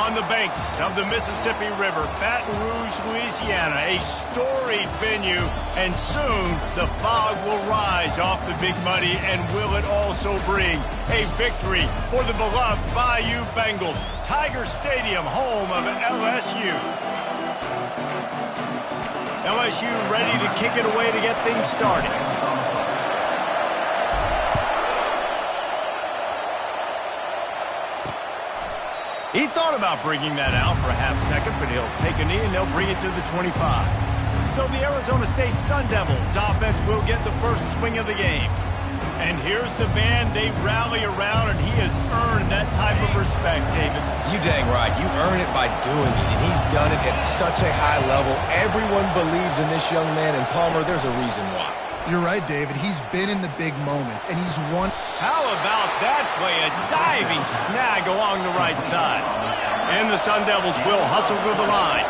On the banks of the Mississippi River, Baton Rouge, Louisiana, a storied venue, and soon the fog will rise off the Big Muddy, and will it also bring a victory for the beloved Bayou Bengals. Tiger Stadium, home of LSU. LSU ready to kick it away to get things started. He thought about bringing that out for a half second, but he'll take a knee and they'll bring it to the 25. So the Arizona State Sun Devils offense will get the first swing of the game. And here's the man they rally around, and he has earned that type of respect, David. You dang right. You earn it by doing it, and he's done it at such a high level. Everyone believes in this young man, and Palmer, there's a reason why. You're right, David. He's been in the big moments, and he's won. How about that play? A diving snag along the right side. And the Sun Devils will hustle to the line.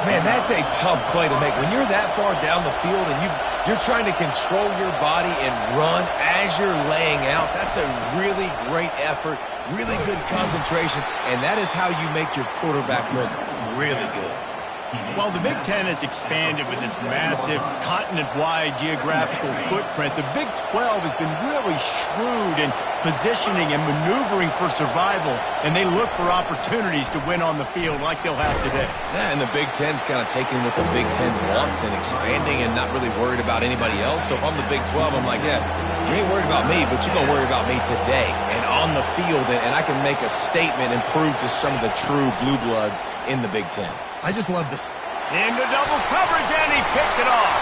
Man, that's a tough play to make. When you're that far down the field and you're trying to control your body and run as you're laying out, that's a really great effort, really good concentration, and that is how you make your quarterback look really good. Well, the Big Ten has expanded with this massive continent-wide geographical footprint. The Big 12 has been really shrewd in positioning and maneuvering for survival, and they look for opportunities to win on the field like they'll have today. Yeah, and the Big Ten's kind of taking what the Big Ten wants and expanding and not really worried about anybody else. So if I'm the Big 12, I'm like, yeah, you ain't worried about me, but you're going to worry about me today and on the field, and I can make a statement and prove to some of the true blue bloods in the Big Ten. I just love this. Into double coverage, and he picked it off.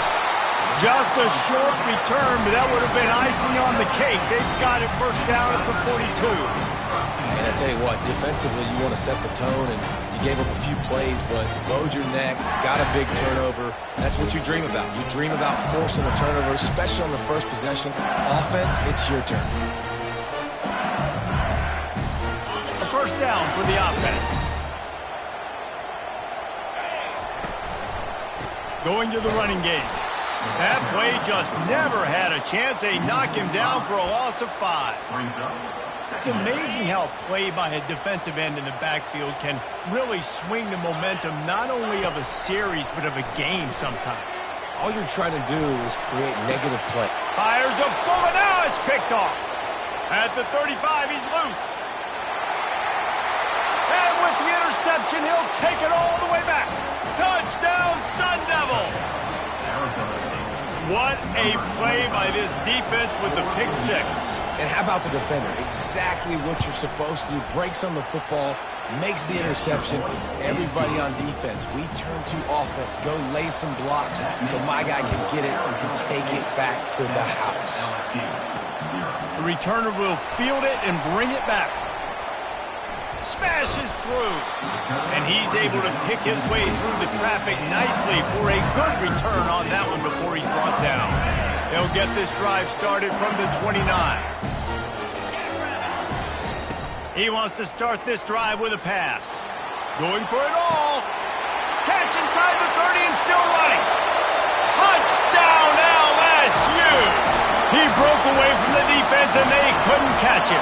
Just a short return, but that would have been icing on the cake. They've got it first down at the 42. And I tell you what, defensively, you want to set the tone, and you gave up a few plays, but bowed your neck, got a big turnover. That's what you dream about. You dream about forcing a turnover, especially on the first possession. Offense, it's your turn. A first down for the offense. Going to the running game. That play just never had a chance. They knock him down for a loss of 5. It's amazing how play by a defensive end in the backfield can really swing the momentum not only of a series but of a game sometimes. All you're trying to do is create negative play. Fires a bullet. Now it's picked off. At the 35, he's loose. And with the interception, he'll take it all the way back. Touchdown, Sun Devils! What a play by this defense with the pick 6. And how about the defender? Exactly what you're supposed to do. Breaks on the football, makes the interception. Everybody on defense, we turn to offense. Go lay some blocks so my guy can get it and take it back to the house. The returner will field it and bring it back. Smashes through, and he's able to pick his way through the traffic nicely for a good return on that one before he's brought down. They'll get this drive started from the 29. He wants to start this drive with a pass. Going for it all. Catch inside the 30 and still running. Touchdown LSU! He broke away from the defense and they couldn't catch him.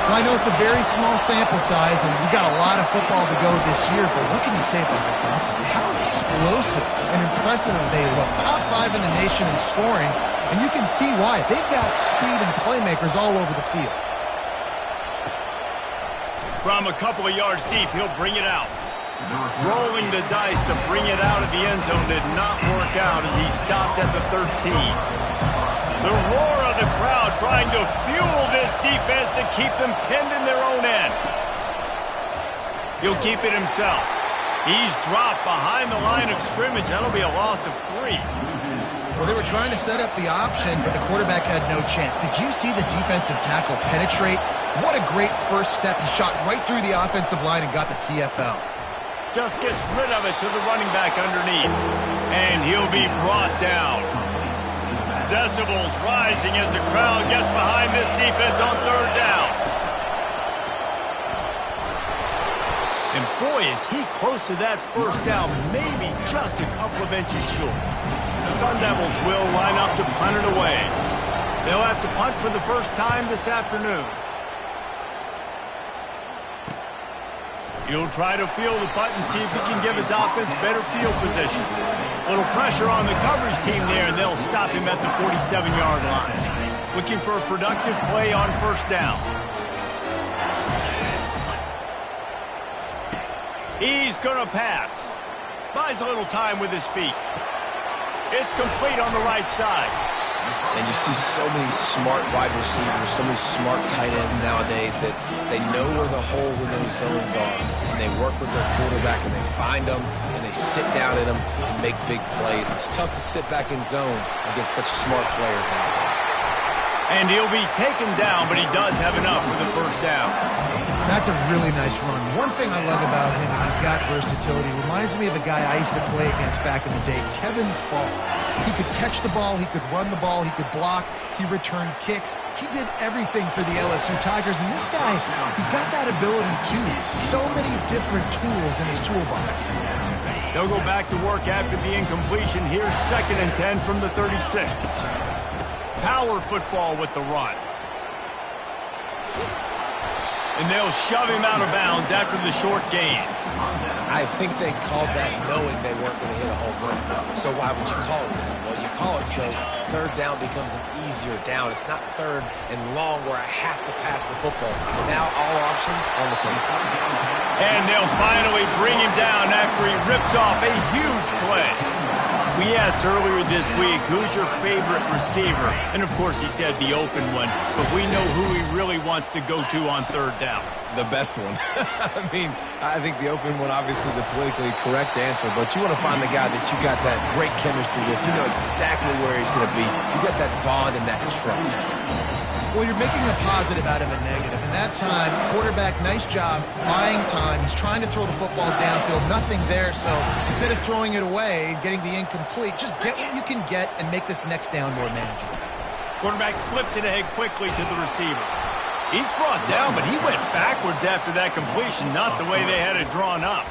Well, I know it's a very small sample size, and we've got a lot of football to go this year, but what can you say about this offense? How explosive and impressive they look. Top 5 in the nation in scoring, and you can see why. They've got speed and playmakers all over the field. From a couple of yards deep, he'll bring it out. Rolling the dice to bring it out of the end zone did not work out as he stopped at the 13. The roar of the crowd trying to fuel this defense to keep them pinned in their own end. He'll keep it himself. He's dropped behind the line of scrimmage. That'll be a loss of 3. Well, they were trying to set up the option, but the quarterback had no chance. Did you see the defensive tackle penetrate? What a great first step. He shot right through the offensive line and got the TFL. Just gets rid of it to the running back underneath. And he'll be brought down. Decibels rising as the crowd gets behind this defense on 3rd down. And boy, is he close to that first down, maybe just a couple of inches short. The Sun Devils will line up to punt it away. They'll have to punt for the first time this afternoon. He'll try to field the punt and see if he can give his offense better field position. A little pressure on the coverage team there, and they'll stop him at the 47-yard line. Looking for a productive play on first down. He's going to pass. Buys a little time with his feet. It's complete on the right side. And you see so many smart wide receivers, so many smart tight ends nowadays that they know where the holes in those zones are. And they work with their quarterback and they find them and they sit down in them and make big plays. It's tough to sit back in zone against such smart players nowadays. And he'll be taken down, but he does have enough for the first down. That's a really nice run. One thing I love about him is he's got versatility. Reminds me of a guy I used to play against back in the day, Kevin Fall. He could catch the ball, he could run the ball, he could block, he returned kicks. He did everything for the LSU Tigers, and this guy, he's got that ability too. So many different tools in his toolbox. They'll go back to work after the incompletion. Here's 2nd and 10 from the 36. Power football with the run. And they'll shove him out of bounds after the short gain. I think they called that knowing they weren't going to hit a home run. So why would you call it that? Well, you call it so third down becomes an easier down. It's not third and long where I have to pass the football. Now all options on the table. And they'll finally bring him down after he rips off a huge play. We asked earlier this week, who's your favorite receiver? And, of course, he said the open one. But we know who he really wants to go to on third down. The best one. I mean, I think the open one, obviously the politically correct answer. But you want to find the guy that you got that great chemistry with. You know exactly where he's going to be. You got that bond and that trust. Well, you're making a positive out of a negative. And that time, quarterback, nice job, buying time. He's trying to throw the football downfield. Nothing there, so instead of throwing it away, getting the incomplete, just get what you can get and make this next down more manageable. Quarterback flips it ahead quickly to the receiver. He's brought down, but he went backwards after that completion, not the way they had it drawn up.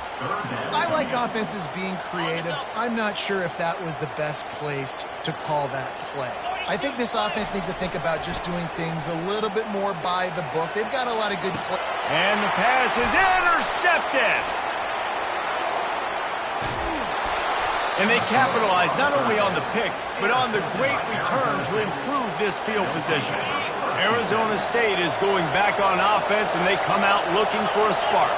I like offenses being creative. I'm not sure if that was the best place to call that play. I think this offense needs to think about just doing things a little bit more by the book. They've got a lot of good play. And the pass is intercepted. And they capitalize not only on the pick, but on the great return to improve this field position. Arizona State is going back on offense, and they come out looking for a spark.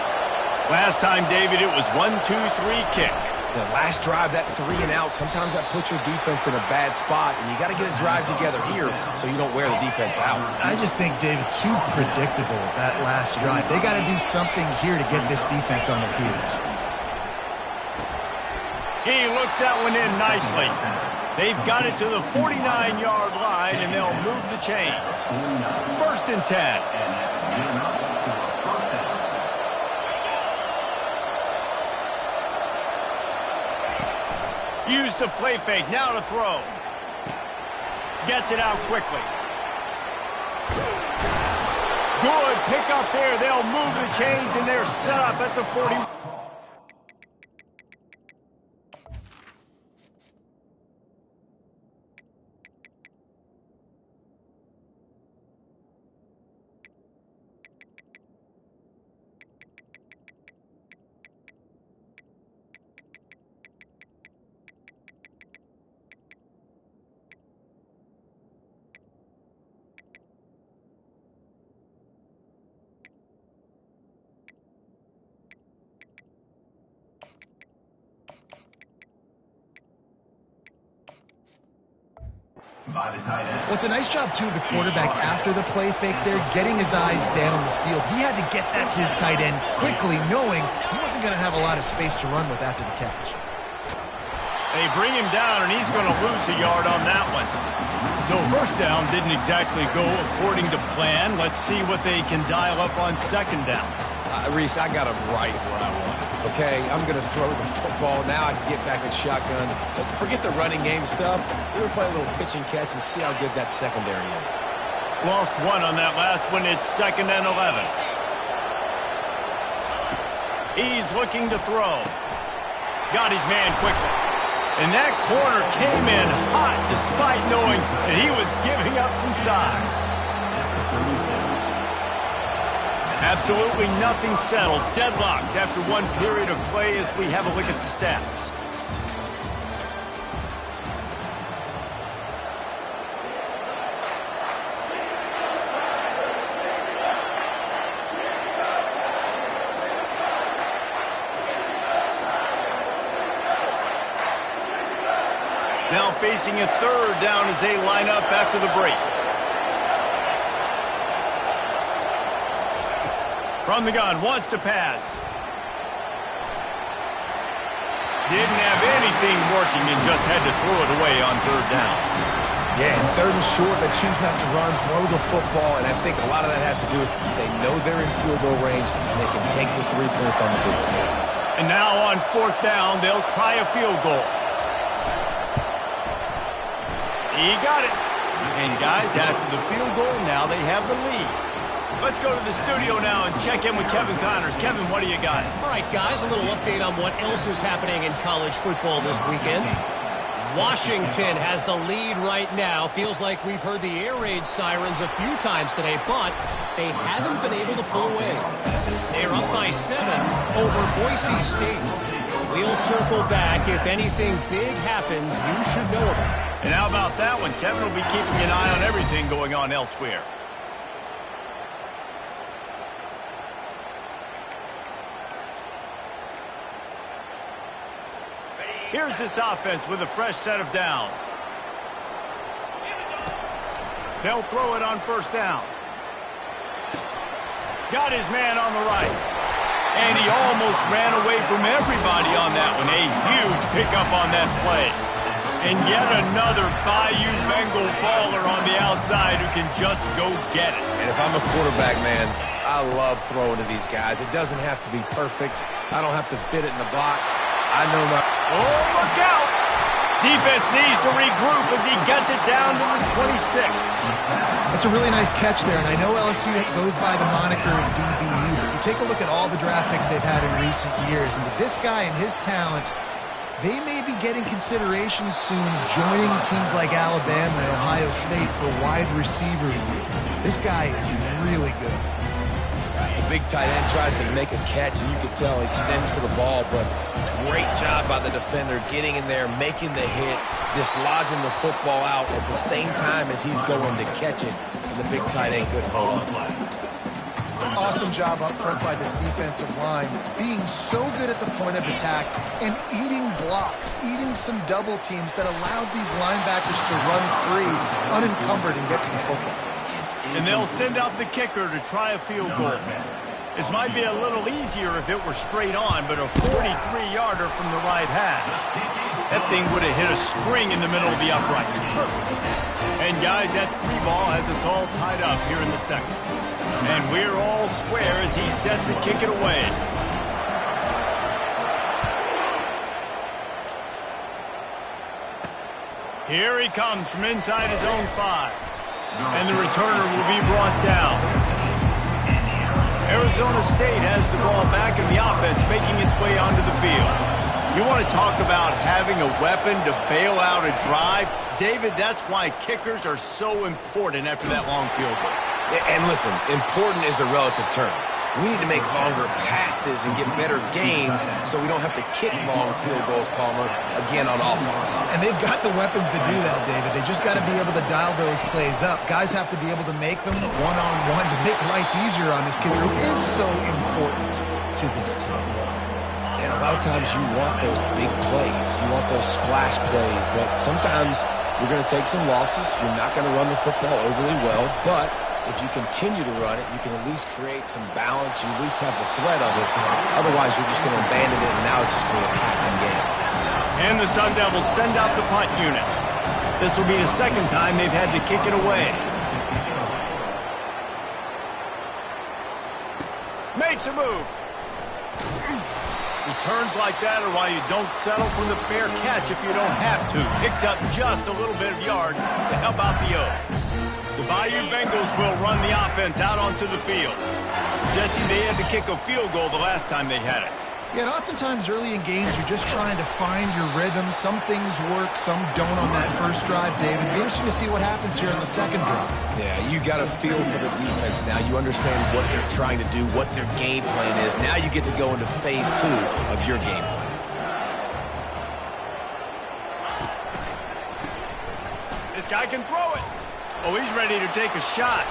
Last time, David, it was 1-2-3 kick. The last drive, that 3 and out, sometimes that puts your defense in a bad spot, and you got to get a drive together here so you don't wear the defense out. I just think, David, too predictable that last drive. They got to do something here to get this defense on their heels. He looks that one in nicely. They've got it to the 49-yard line, and they'll move the chains. 1st and 10. Use the play fake, now to throw. Gets it out quickly. Good pick up there. They'll move the chains, and they're set up at the 40. Well, it's a nice job, too, of the quarterback after the play fake there, getting his eyes down the field. He had to get that to his tight end quickly, knowing he wasn't going to have a lot of space to run with after the catch. They bring him down, and he's going to lose a yard on that one. So first down didn't exactly go according to plan. Let's see what they can dial up on 2nd down. Reese, I got him right where I want it. Okay, I'm going to throw the football. Now I can get back in shotgun. Forget the running game stuff. We're going to play a little pitch and catch and see how good that secondary is. Lost one on that last one. It's 2nd and 11. He's looking to throw. Got his man quickly. And that corner came in hot despite knowing that he was giving up some size. Absolutely nothing settled. Deadlocked after one period of play as we have a look at the stats. Now facing a third down as they line up after the break. From the gun, wants to pass. Didn't have anything working and just had to throw it away on third down. Yeah, and third and short, they choose not to run, throw the football, and I think a lot of that has to do with they know they're in field goal range and they can take the 3 points on the board. And now on fourth down, they'll try a field goal. He got it. And guys, after the field goal, now they have the lead. Let's go to the studio now and check in with Kevin Connors. Kevin, what do you got? All right, guys, a little update on what else is happening in college football this weekend. Washington has the lead right now. Feels like we've heard the air raid sirens a few times today, but they haven't been able to pull away. They're up by 7 over Boise State. We'll circle back. If anything big happens, you should know about it. And how about that one? Kevin will be keeping an eye on everything going on elsewhere. Here's this offense with a fresh set of downs. They'll throw it on first down. Got his man on the right. And he almost ran away from everybody on that one. A huge pickup on that play. And yet another Bayou Bengal baller on the outside who can just go get it. And if I'm a quarterback, man, I love throwing to these guys. It doesn't have to be perfect. I don't have to fit it in the box. I know my... Oh, look out! Defense needs to regroup as he gets it down to the 26. That's a really nice catch there, and I know LSU goes by the moniker of DBU. But you take a look at all the draft picks they've had in recent years, and with this guy and his talent, they may be getting consideration soon joining teams like Alabama and Ohio State for wide receiver. This guy is really good. The big tight end tries to make a catch, and you can tell he extends for the ball, but great job by the defender getting in there, making the hit, dislodging the football out at the same time as he's going to catch it, and the big tight end couldn't hold on to it. Awesome job up front by this defensive line, being so good at the point of attack and eating blocks, eating some double teams that allows these linebackers to run free, unencumbered, and get to the football. And they'll send out the kicker to try a field goal. This might be a little easier if it were straight on, but a 43-yarder from the right hash. That thing would have hit a string in the middle of the uprights. Perfect. And guys, that 3 ball has us all tied up here in the second. And we're all square as he's set to kick it away. Here he comes from inside his own 5. And the returner will be brought down. Arizona State has the ball back in the offense, making its way onto the field. You want to talk about having a weapon to bail out a drive? David, that's why kickers are so important after that long field goal. And listen, important is a relative term. We need to make longer passes and get better gains so we don't have to kick long field goals, Palmer, again on offense. And they've got the weapons to do that, David. They just got to be able to dial those plays up. Guys have to be able to make them one-on-one to make life easier on this kicker who is so important to this team. And a lot of times you want those big plays. You want those splash plays, but sometimes you're going to take some losses. You're not going to run the football overly well, but if you continue to run it, you can at least create some balance. You at least have the threat of it. Otherwise, you're just going to abandon it, and now it's just going to be a passing game. And the Sun Devils send out the punt unit. This will be the second time they've had to kick it away. Makes a move. Returns like that are why you don't settle for the fair catch if you don't have to. Picks up just a little bit of yards to help out the O. The Bayou Bengals will run the offense out onto the field. Jesse, they had to kick a field goal the last time they had it. Yeah, and oftentimes early in games, you're just trying to find your rhythm. Some things work, some don't on that first drive, David. It'll be interesting to see what happens here on the second drive. Yeah, you got a feel for the defense now. You understand what they're trying to do, what their game plan is. Now you get to go into phase 2 of your game plan. This guy can throw it. Oh, he's ready to take a shot.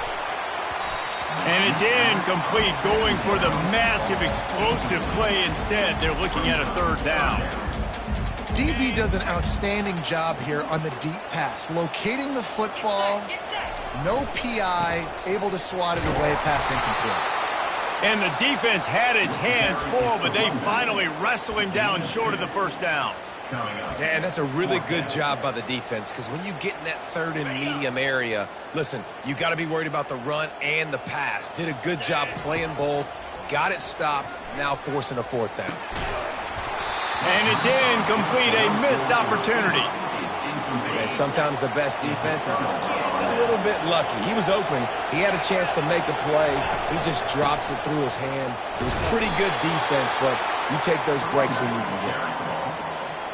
And it's incomplete, going for the massive explosive play instead. They're looking at a third down. DB does an outstanding job here on the deep pass, locating the football, no PI, able to swat it away, pass incomplete. And the defense had its hands full, but they finally wrestle him down short of the first down. Yeah, and that's a really good job by the defense, because when you get in that third and medium area, listen, you got to be worried about the run and the pass. Did a good job playing both, got it stopped, now forcing a fourth down. And it's incomplete, a missed opportunity. And sometimes the best defense is getting a little bit lucky. He was open. He had a chance to make a play. He just drops it through his hand. It was pretty good defense, but you take those breaks when you can get them.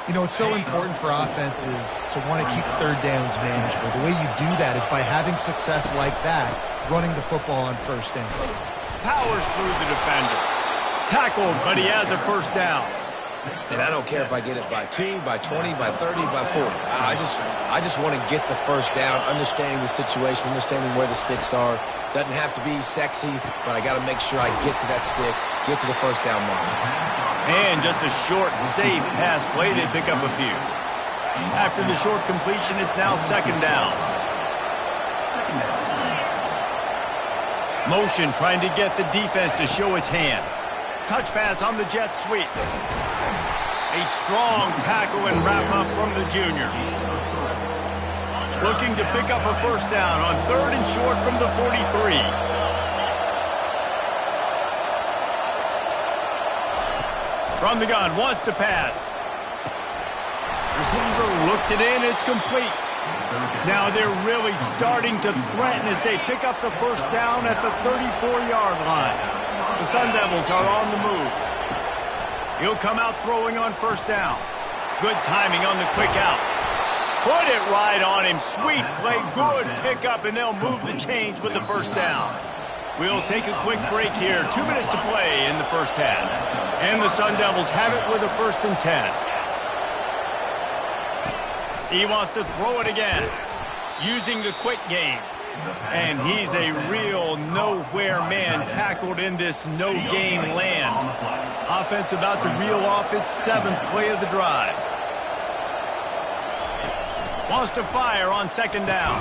You know, it's so important for offenses to want to keep third downs manageable. The way you do that is by having success like that, running the football on first down. Powers through the defender. Tackled, but he has a first down. And I don't care if I get it by 2, by 20, by 30, by 40. I just want to get the first down, understanding the situation, understanding where the sticks are. Doesn't have to be sexy, but I got to make sure I get to that stick, get to the first down mark. And just a short, safe pass play. They pick up a few. After the short completion, it's now second down. Motion trying to get the defense to show its hand. Touch pass on the jet sweep. A strong tackle and wrap up from the junior. Looking to pick up a first down on third and short from the 43. From the gun, wants to pass. Receiver looks it in, it's complete. Now they're really starting to threaten as they pick up the first down at the 34-yard line. The Sun Devils are on the move. He'll come out throwing on first down. Good timing on the quick out. Put it right on him. Sweet play, good pickup, and they'll move the chains with the first down. We'll take a quick break here. 2 minutes to play in the first half. And the Sun Devils have it with a 1st and 10. He wants to throw it again, using the quick game. And he's a real nowhere man, tackled in this no-game land. Offense about to reel off its 7th play of the drive. Wants to fire on second down.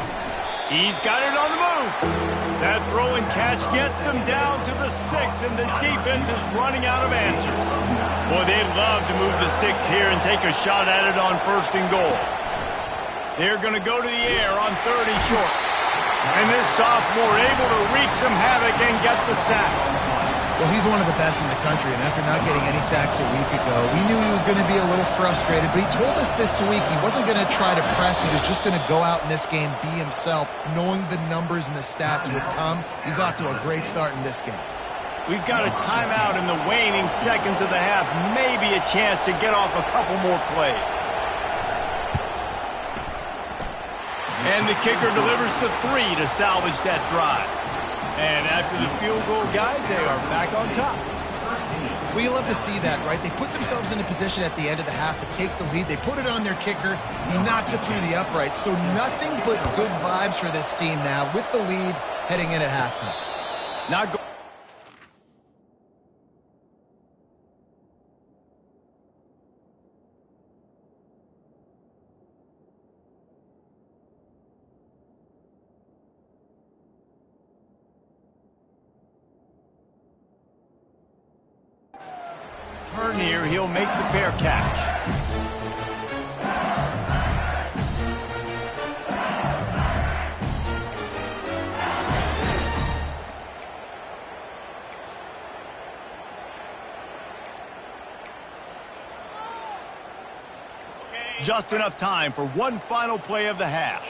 He's got it on the move. That throw and catch gets them down to the 6, and the defense is running out of answers. Boy, they'd love to move the sticks here and take a shot at it on 1st and goal. They're going to go to the air on 3rd and short. And this sophomore able to wreak some havoc and get the sack. Well, he's one of the best in the country, and after not getting any sacks a week ago, we knew he was going to be a little frustrated, but he told us this week he wasn't going to try to press. He was just going to go out in this game, be himself, knowing the numbers and the stats would come. He's off to a great start in this game. We've got a timeout in the waning seconds of the half, maybe a chance to get off a couple more plays. And the kicker delivers the 3 to salvage that drive. And after the field goal, guys, they are back on top. Well, you love to see that, right? They put themselves in a position at the end of the half to take the lead. They put it on their kicker. He knocks it through the uprights. So nothing but good vibes for this team now with the lead heading in at halftime. Not go turn here, he'll make the fair catch. Just enough time for one final play of the half.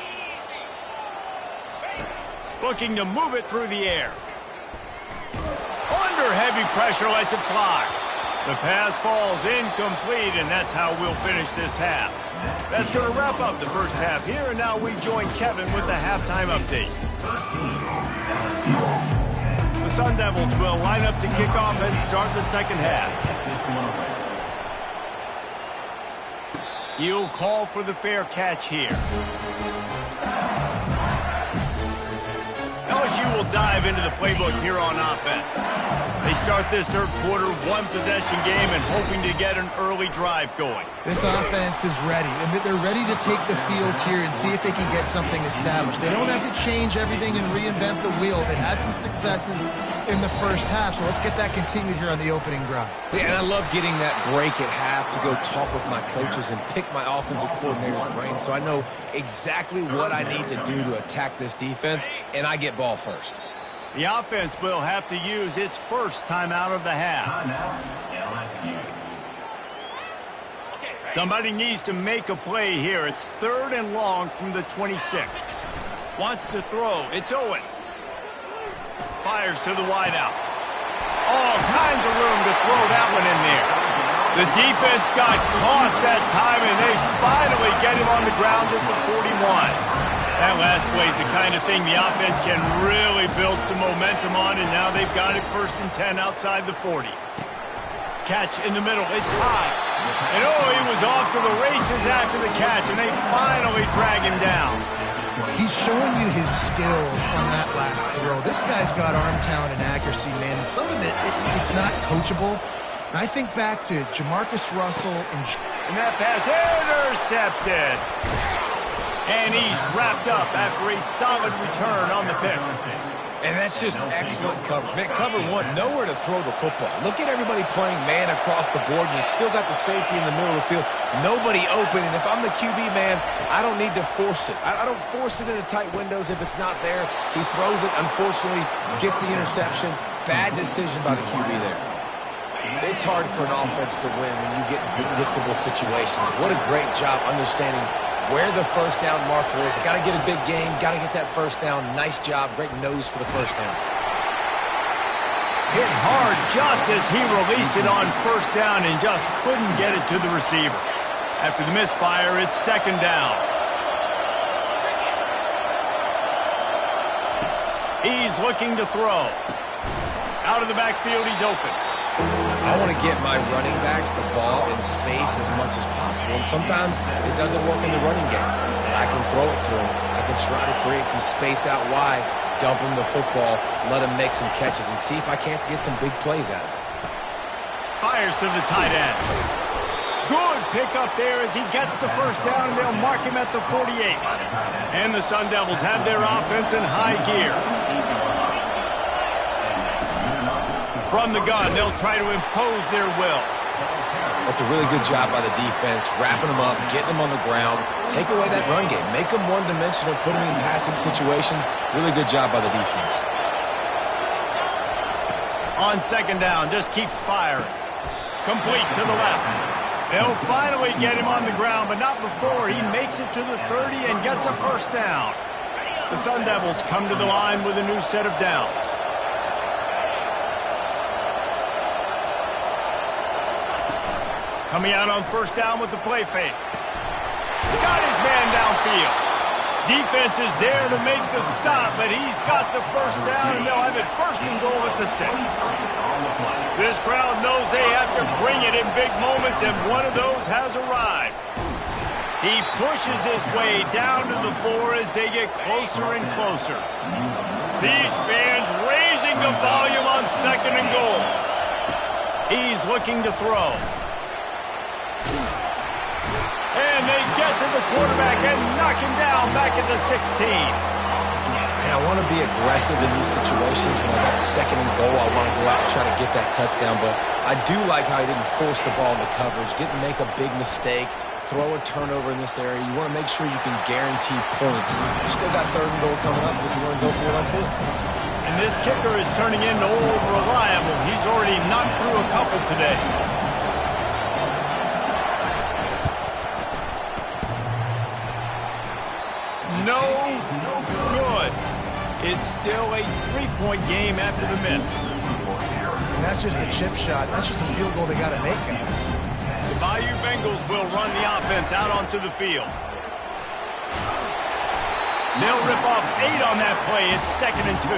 Looking to move it through the air. Under heavy pressure, lets it fly. The pass falls incomplete, and that's how we'll finish this half. That's going to wrap up the first half here, and now we join Kevin with the halftime update. The Sun Devils will line up to kick off and start the second half. He'll call for the fair catch here. LSU will dive into the playbook here on offense. They start this third quarter one-possession game and hoping to get an early drive going. This offense is ready, and they're ready to take the field here and see if they can get something established. They don't have to change everything and reinvent the wheel. They've had some successes in the first half, so let's get that continued here on the opening drive. Yeah, and I love getting that break at half to go talk with my coaches and pick my offensive coordinator's brain so I know exactly what I need to do to attack this defense, and I get ball first. The offense will have to use its first timeout of the half. Somebody needs to make a play here. It's 3rd and long from the 26. Wants to throw. It's Owen. Fires to the wideout. All kinds of room to throw that one in there. The defense got caught that time, and they finally get him on the ground at the 41. That last play is the kind of thing the offense can really build some momentum on, and now they've got it 1st and 10 outside the 40. Catch in the middle. It's high. And he was off to the races after the catch, and they finally drag him down. He's showing you his skills on that last throw. This guy's got arm talent and accuracy, man. And some of it's not coachable. And I think back to Jamarcus Russell and that pass intercepted. And he's wrapped up after a solid return on the pick. And that's just excellent coverage. Man, cover one, nowhere to throw the football. Look at everybody playing man across the board, and you still got the safety in the middle of the field. Nobody open, and if I'm the QB, man, I don't need to force it. I don't force it into tight windows if it's not there. He throws it, unfortunately, gets the interception. Bad decision by the QB there. It's hard for an offense to win when you get predictable situations. What a great job understanding where the first down marker is. Got to get a big gain. Got to get that first down. Nice job. Great nose for the first down. Hit hard just as he released it on first down and just couldn't get it to the receiver. After the misfire, it's 2nd down. He's looking to throw. Out of the backfield, he's open. I want to get my running backs the ball in space as much as possible, and sometimes it doesn't work in the running game. I can throw it to him. I can try to create some space out wide, dump him the football, let him make some catches, and see if I can't get some big plays out of it. Fires to the tight end. Good pickup there as he gets the first down, and they'll mark him at the 48. And the Sun Devils have their offense in high gear. From the gun, they'll try to impose their will. That's a really good job by the defense, wrapping them up, getting them on the ground, take away that run game, make them one-dimensional, put them in passing situations. Really good job by the defense. On 2nd down, just keeps firing. Complete to the left. They'll finally get him on the ground, but not before he makes it to the 30 and gets a first down. The Sun Devils come to the line with a new set of downs. Coming out on first down with the play fake. Got his man downfield. Defense is there to make the stop, but he's got the first down, and they'll have it 1st and goal at the 6. This crowd knows they have to bring it in big moments, and one of those has arrived. He pushes his way down to the 4 as they get closer and closer. These fans raising the volume on 2nd and goal. He's looking to throw. And they get to the quarterback and knock him down back at the 16. And I want to be aggressive in these situations. When I got 2nd and goal, I want to go out and try to get that touchdown. But I do like how he didn't force the ball into coverage, didn't make a big mistake, throw a turnover in this area. You want to make sure you can guarantee points. You still got 3rd and goal coming up if you want to go for it on 4th. And this kicker is turning into old reliable. He's already knocked through a couple today. No good. It's still a 3-point game after the miss. And that's just a chip shot. That's just a field goal they got to make, guys. The Bayou Bengals will run the offense out onto the field. They'll rip off 8 on that play. It's 2nd and 2.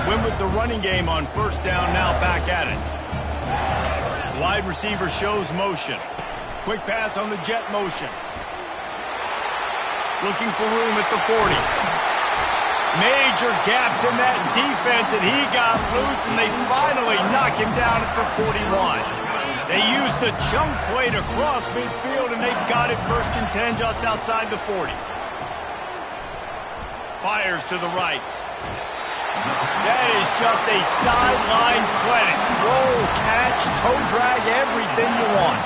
Win with the running game on 1st down, now back at it. Wide receiver shows motion. Quick pass on the jet motion. Looking for room at the 40. Major gaps in that defense, and he got loose, and they finally knock him down at the 41. They used a chunk play to cross midfield, and they got it 1st and 10 just outside the 40. Fires to the right. That is just a sideline clinic. Roll, catch, toe drag, everything you want.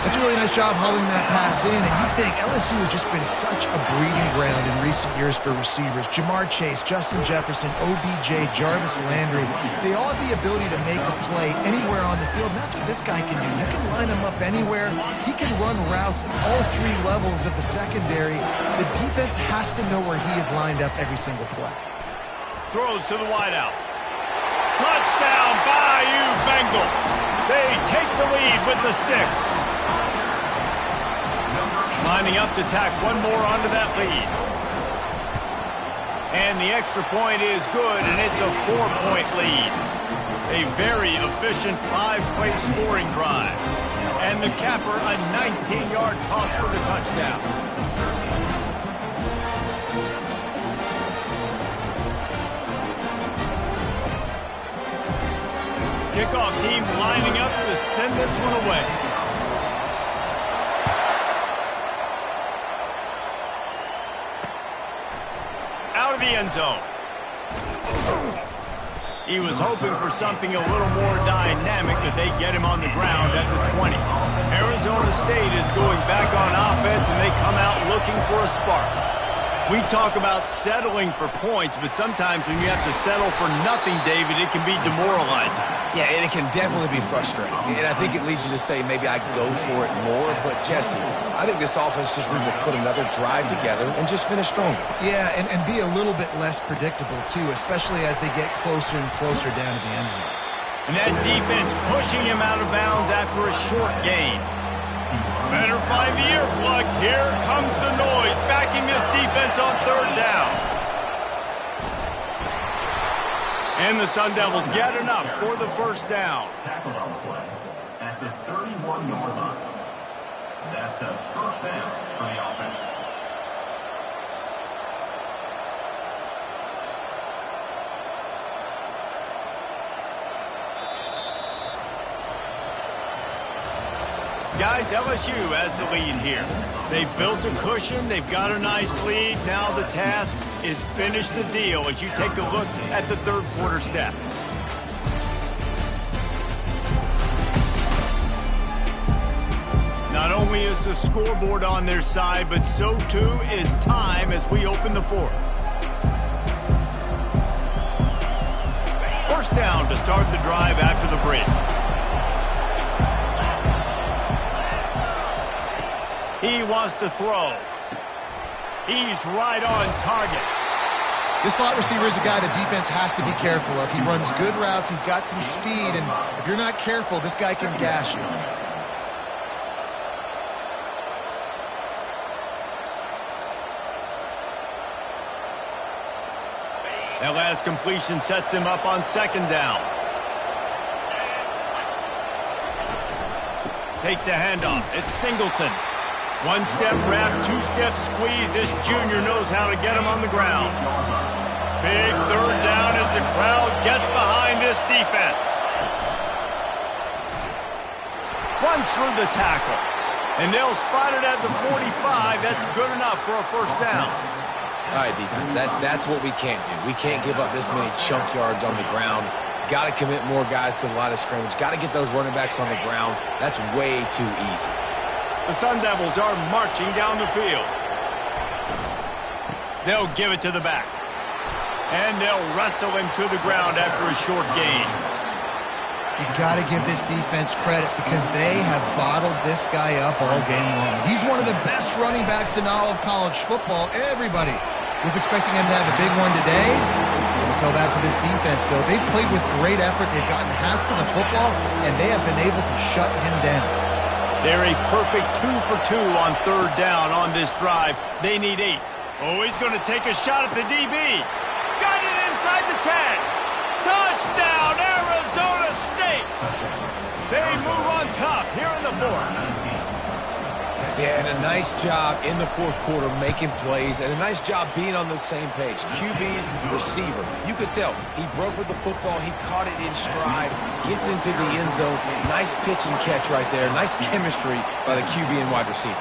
That's a really nice job hauling that pass in, and you think LSU has just been such a breeding ground in recent years for receivers. Jamar Chase, Justin Jefferson, OBJ, Jarvis Landry, they all have the ability to make a play anywhere on the field, and that's what this guy can do. You can line him up anywhere. He can run routes at all 3 levels of the secondary. The defense has to know where he is lined up every single play. Throws to the wideout. Touchdown, Bayou Bengals. They take the lead with the 6. Lining up to tack one more onto that lead. And the extra point is good, and it's a 4-point lead. A very efficient 5-play scoring drive. And the capper, a 19-yard toss for the touchdown. Kickoff team lining up to send this one away. Out of the end zone. He was hoping for something a little more dynamic, that they get him on the ground at the 20. Arizona State is going back on offense, and they come out looking for a spark. We talk about settling for points, but sometimes when you have to settle for nothing, David, it can be demoralizing. Yeah, and it can definitely be frustrating. And I think it leads you to say maybe I go for it more. But, Jesse, I think this offense just needs to put another drive together and just finish stronger. Yeah, and be a little bit less predictable, too, especially as they get closer and closer down to the end zone. And that defense pushing him out of bounds after a short gain. Better find the earplugs. Here comes the noise, backing this defense on 3rd down. And the Sun Devils get enough for the 1st down. Tackled on the play at the 31-yard line. That's a 1st down for the offense. Guys, LSU has the lead here. They've built a cushion. They've got a nice lead. Now the task is finish the deal as you take a look at the 3rd quarter stats. Not only is the scoreboard on their side, but so too is time as we open the 4th. 1st down to start the drive after the break. He wants to throw. He's right on target. This slot receiver is a guy the defense has to be careful of. He runs good routes. He's got some speed, and if you're not careful, this guy can gash you. That last completion sets him up on 2nd down. Takes the handoff. It's Singleton. 1-step wrap, 2-step squeeze. This junior knows how to get him on the ground. Big 3rd down as the crowd gets behind this defense. Runs through the tackle. And they'll spot it at the 45. That's good enough for a 1st down. All right, defense, that's what we can't do. We can't give up this many chunk yards on the ground. Got to commit more guys to the line of scrimmage. Got to get those running backs on the ground. That's way too easy. The Sun Devils are marching down the field. They'll give it to the back. And they'll wrestle him to the ground after a short gain. You got to give this defense credit because they have bottled this guy up all game long. He's one of the best running backs in all of college football. Everybody was expecting him to have a big one today. Don't tell that to this defense, though. They've played with great effort. They've gotten hats to the football, and they have been able to shut him down. They're a perfect 2 for 2 on third down on this drive. They need 8. Oh, he's going to take a shot at the DB. Got it inside the 10. Touchdown, Arizona State. They move on top here in the fourth. Yeah, and a nice job in the fourth quarter making plays, and a nice job being on the same page. QB, receiver. You could tell he broke with the football. He caught it in stride, gets into the end zone. Nice pitch and catch right there. Nice chemistry by the QB and wide receiver.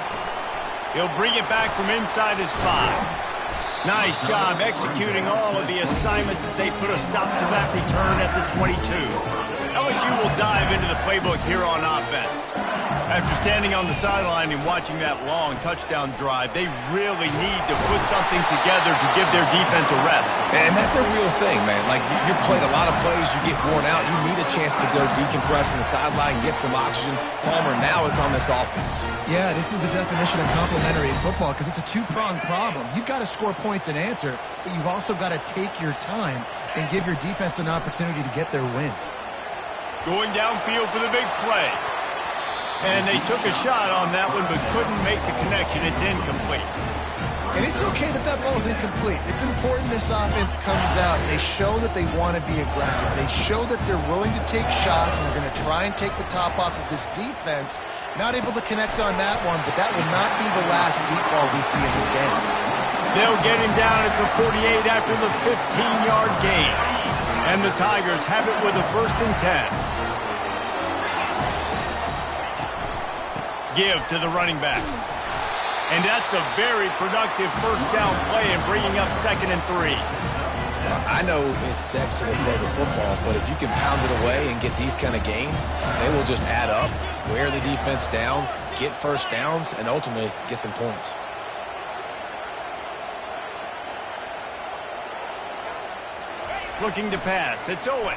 He'll bring it back from inside his 5. Nice job executing all of the assignments as they put a stop to that return at the 22. LSU will dive into the playbook here on offense. After standing on the sideline and watching that long touchdown drive, they really need to put something together to give their defense a rest. And that's a real thing, man. Like, you played a lot of plays, you get worn out, you need a chance to go decompress in the sideline, get some oxygen. Palmer, now it's on this offense. Yeah, this is the definition of complementary football because it's a two-pronged problem. You've got to score points and answer, but you've also got to take your time and give your defense an opportunity to get their win. Going downfield for the big play. And they took a shot on that one, but couldn't make the connection. It's incomplete. And it's okay that that ball's incomplete. It's important this offense comes out. They show that they want to be aggressive. They show that they're willing to take shots, and they're going to try and take the top off of this defense. Not able to connect on that one, but that will not be the last deep ball we see in this game. They'll get him down at the 48 after the 15-yard gain. And the Tigers have it with a 1st and 10. Give to the running back. And that's a very productive first down play and bringing up 2nd and 3. I know it's sexy to play the football, but if you can pound it away and get these kind of gains, they will just add up, wear the defense down, get first downs, and ultimately get some points. Looking to pass. It's Owen.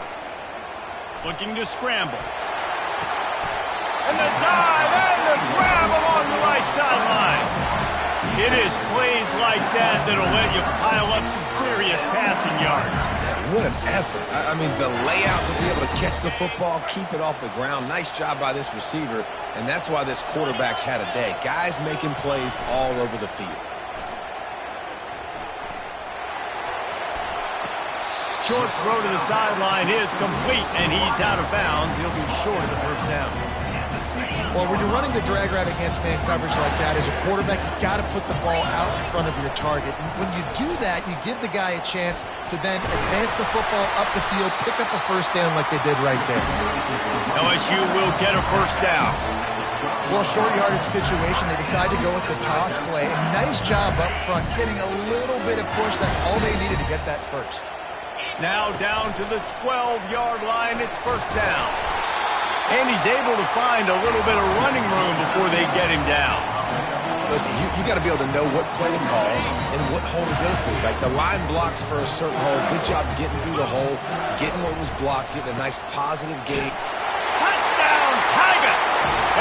Looking to scramble. And the dive and the grab along the right sideline. It is plays like that that'll let you pile up some serious passing yards. Yeah, what an effort. I mean, the layout to be able to catch the football, keep it off the ground. Nice job by this receiver, and that's why this quarterback's had a day. Guys making plays all over the field. Short throw to the sideline is complete, and he's out of bounds. He'll be short of the first down. Well, when you're running the drag route against man coverage like that, as a quarterback, you've got to put the ball out in front of your target. And when you do that, you give the guy a chance to then advance the football up the field, pick up a first down like they did right there. LSU will get a first down. Well, short yardage situation, they decide to go with the toss play. And nice job up front, getting a little bit of push. That's all they needed to get that first. Now down to the 12-yard line. It's first down. And he's able to find a little bit of running room before they get him down. Listen, you got to be able to know what play to call and what hole to go through. Like, the line blocks for a certain hole. Good job getting through the hole, getting what was blocked, getting a nice positive gain. Touchdown, Tigers!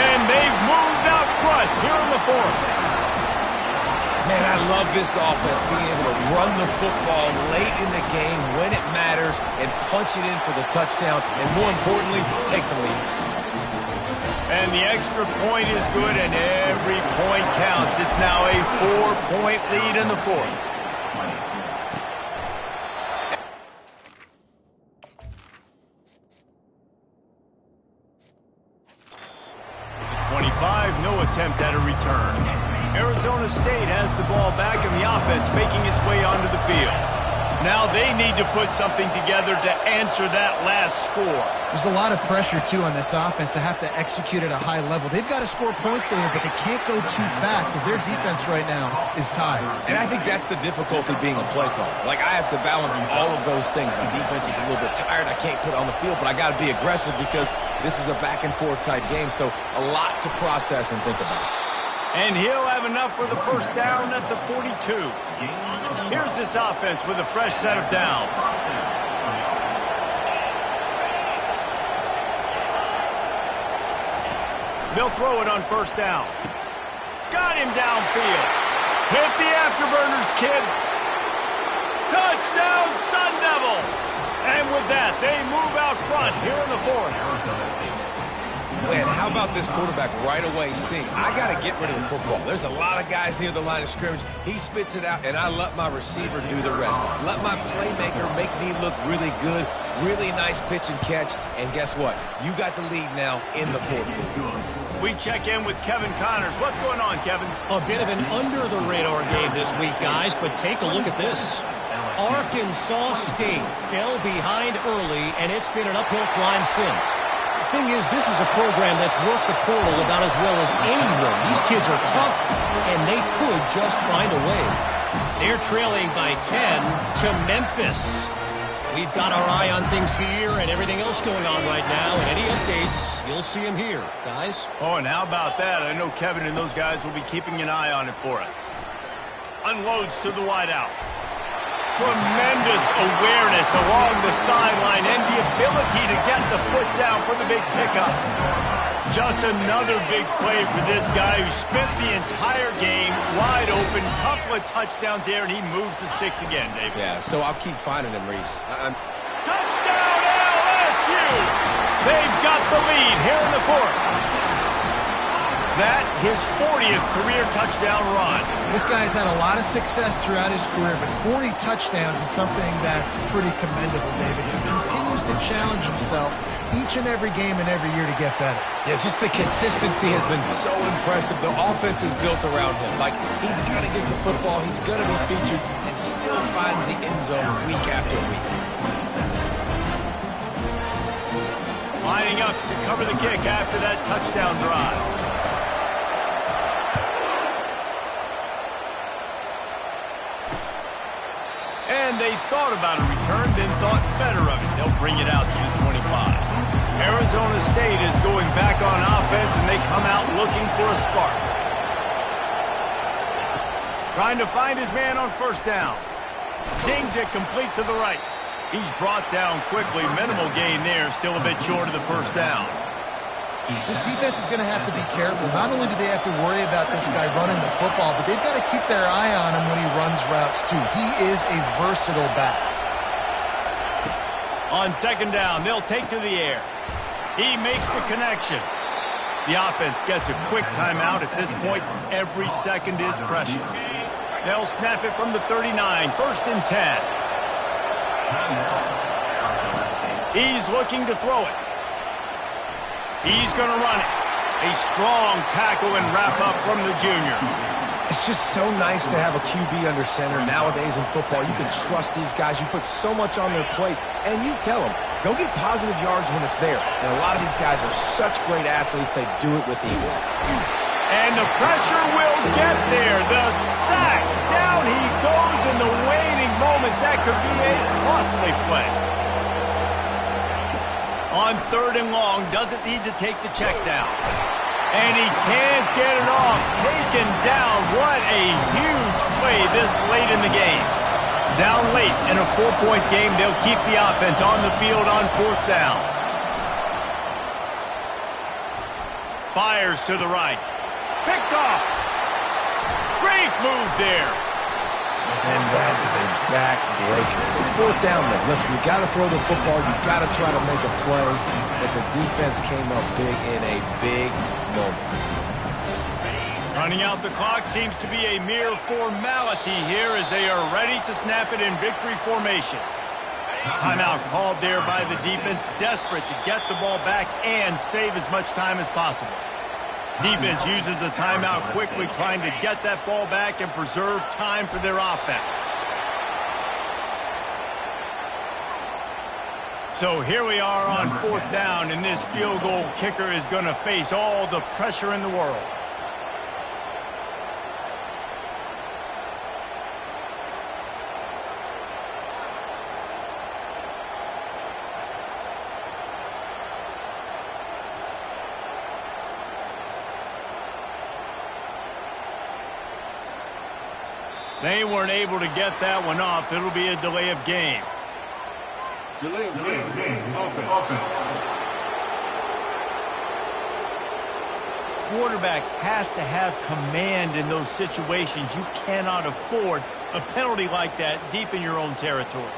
And they've moved out front here in the fourth. Man, I love this offense, being able to run the football late in the game when it matters and punch it in for the touchdown, and more importantly, take the lead. And the extra point is good, and every point counts. It's now a 4-point lead in the fourth. The 25, no attempt at a return. Arizona State has the ball back in the offense, making its way onto the field. Now they need to put something together to answer that last score. There's a lot of pressure, too, on this offense to have to execute at a high level. They've got to score points today, but they can't go too fast because their defense right now is tired. And I think that's the difficulty being a play caller. Like, I have to balance all of those things. My defense is a little bit tired. I can't put it on the field, but I got to be aggressive because this is a back-and-forth type game, so a lot to process and think about. And he'll have enough for the first down at the 42. Here's this offense with a fresh set of downs. They'll throw it on first down. Got him downfield. Hit the afterburners, kid. Touchdown, Sun Devils. And with that, they move out front here in the fourth. Man, how about this quarterback right away seeing, I got to get rid of the football. There's a lot of guys near the line of scrimmage. He spits it out, and I let my receiver do the rest. Let my playmaker make me look really good. Really nice pitch and catch. And guess what? You got the lead now in the fourth quarter. We check in with Kevin Connors. What's going on, Kevin? A bit of an under-the-radar game this week, guys, but take a look at this. Arkansas State fell behind early, and it's been an uphill climb since. The thing is, this is a program that's worked the portal about as well as anyone. These kids are tough, and they could just find a way. They're trailing by 10 to Memphis. We've got our eye on things here and everything else going on right now, and any updates, you'll see them here, guys. Oh, and how about that? I know Kevin and those guys will be keeping an eye on it for us. Unloads to the wideout. Tremendous awareness along the sideline and the ability to get the foot down for the big pickup. Just another big play for this guy who spent the entire game wide open. Couple of touchdowns there, and he moves the sticks again, David. Yeah, so I'll keep finding him, Reese. Touchdown, LSU! They've got the lead here in the fourth. That, his 40th career touchdown run. This guy's had a lot of success throughout his career, but 40 touchdowns is something that's pretty commendable, David. He continues to challenge himself each and every game and every year to get better. Yeah, just the consistency has been so impressive. The offense is built around him. Like, he's going to get the football, he's going to be featured, and still finds the end zone week after week. Lining up to cover the kick after that touchdown drive. And they thought about a return, then thought better of it. They'll bring it out to the 25. Arizona State is going back on offense, and they come out looking for a spark. Trying to find his man on first down. Dings it complete to the right. He's brought down quickly. Minimal gain there, still a bit short of the first down. This defense is going to have to be careful. Not only do they have to worry about this guy running the football, but they've got to keep their eye on him when he runs routes, too. He is a versatile back. On second down, they'll take to the air. He makes the connection. The offense gets a quick timeout at this point. Every second is precious. They'll snap it from the 39, first and 10. He's looking to throw it. He's going to run it. A strong tackle and wrap up from the junior. It's just so nice to have a QB under center nowadays in football. You can trust these guys. You put so much on their plate, and you tell them, go get positive yards when it's there. And a lot of these guys are such great athletes, they do it with ease. And the pressure will get there. The sack. Down he goes in the waning moments. That could be a costly play. On third and long, doesn't need to take the check down. And he can't get it off. Taken down. What a huge play this late in the game. Down late in a 4-point game, they'll keep the offense on the field on fourth down. Fires to the right. Picked off. Great move there. And that is a back-breaker. It's fourth down, though. Listen, you got to throw the football. You got to try to make a play. But the defense came up big in a big moment. Running out the clock seems to be a mere formality here as they are ready to snap it in victory formation. Timeout called there by the defense, desperate to get the ball back and save as much time as possible. Defense uses a timeout quickly, trying to get that ball back and preserve time for their offense. So here we are on fourth down, and this field goal kicker is going to face all the pressure in the world. They weren't able to get that one off. It'll be a delay of game. Delay of game. Offense. quarterback has to have command in those situations. You cannot afford a penalty like that deep in your own territory.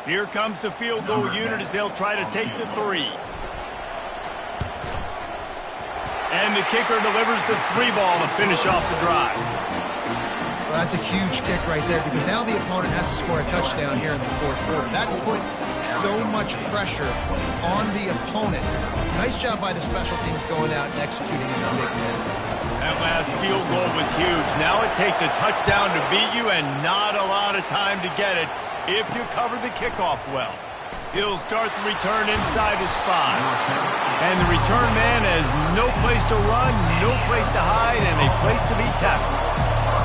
Here comes the field goal unit as they'll try to take the 3. And the kicker delivers the 3 ball to finish off the drive. Well, that's a huge kick right there because now the opponent has to score a touchdown here in the fourth quarter. That put so much pressure on the opponent. Nice job by the special teams going out and executing in the big moment. That last field goal was huge. Now it takes a touchdown to beat you and not a lot of time to get it if you cover the kickoff well. He'll start the return inside his 5. And the return man has no place to run, no place to hide, and a place to be tackled.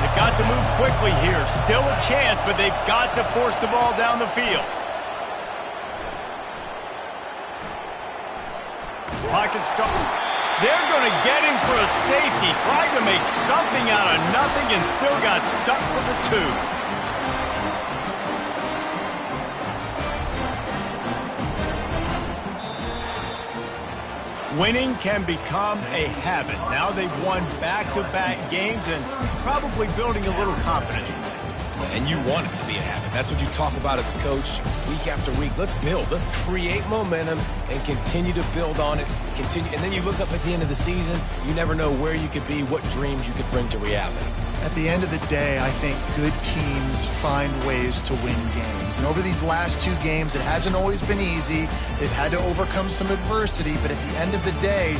They've got to move quickly here. Still a chance, but they've got to force the ball down the field. Pocket stop. They're going to get him for a safety. Tried to make something out of nothing and still got stuck for the 2. Winning can become a habit. Now they've won back-to-back games and probably building a little confidence. And you want it to be a habit. That's what you talk about as a coach week after week. Let's build. Let's create momentum and continue to build on it. And then you look up at the end of the season, you never know where you could be, what dreams you could bring to reality. At the end of the day, I think good teams find ways to win games. And over these last 2 games, it hasn't always been easy. They've had to overcome some adversity, but at the end of the day,